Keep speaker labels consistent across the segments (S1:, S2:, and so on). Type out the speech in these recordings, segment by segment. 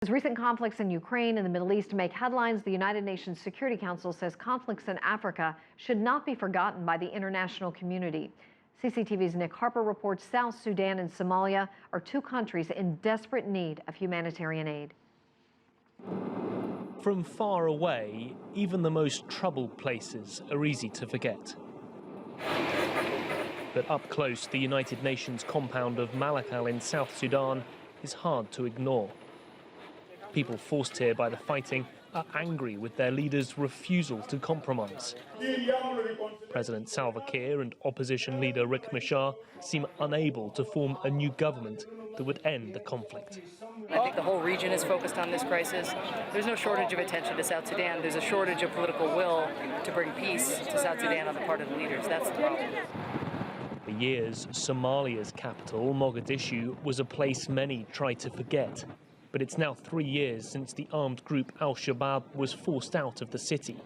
S1: As recent conflicts in Ukraine and the Middle East make headlines, the United Nations Security Council says conflicts in Africa should not be forgotten by the international community. CCTV's Nick Harper reports South Sudan and Somalia are two countries in desperate need of humanitarian aid.
S2: From far away, even the most troubled places are easy to forget. But up close, the United Nations compound of Malakal in South Sudan is hard to ignore. People forced here by the fighting are angry with their leader's refusal to compromise. President Salva Kiir and opposition leader Riek Machar seem unable to form a new government that would end the conflict.
S3: I think the whole region is focused on this crisis. There's no shortage of attention to South Sudan. There's a shortage of political will to bring peace to South Sudan on the part of the leaders. That's the problem.
S2: For years, Somalia's capital, Mogadishu, was a place many tried to forget. But it's now 3 years since the armed group Al-Shabaab was forced out of the city.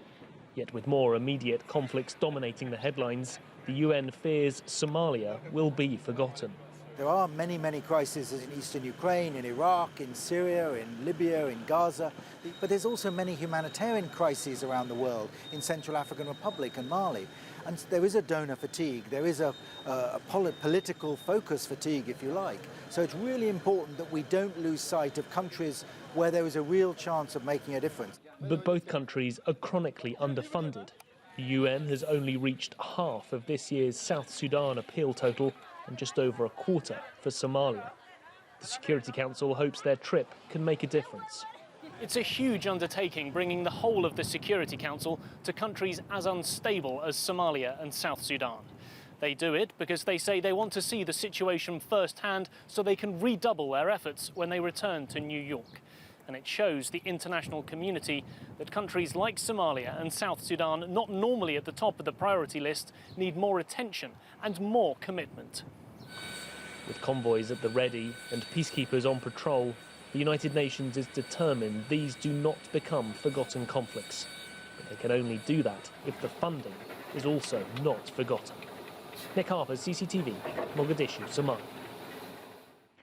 S2: Yet with more immediate conflicts dominating the headlines, the UN fears Somalia will be forgotten.
S4: There are many, many crises in eastern Ukraine, in Iraq, in Syria, in Libya, in Gaza. But there's also many humanitarian crises around the world, in Central African Republic and Mali. And there is a donor fatigue, there is a political focus fatigue, if you like. So it's really important that we don't lose sight of countries where there is a real chance of making a difference.
S2: But both countries are chronically underfunded. The UN has only reached half of this year's South Sudan appeal total and just over a quarter for Somalia. The Security Council hopes their trip can make a difference.
S5: It's a huge undertaking bringing the whole of the Security Council to countries as unstable as Somalia and South Sudan. They do it because they say they want to see the situation firsthand so they can redouble their efforts when they return to New York. And it shows the international community that countries like Somalia and South Sudan, not normally at the top of the priority list, need more attention and more commitment.
S2: With convoys at the ready and peacekeepers on patrol, the United Nations is determined these do not become forgotten conflicts. But they can only do that if the funding is also not forgotten. Nick Harper, CCTV, Mogadishu, Somalia.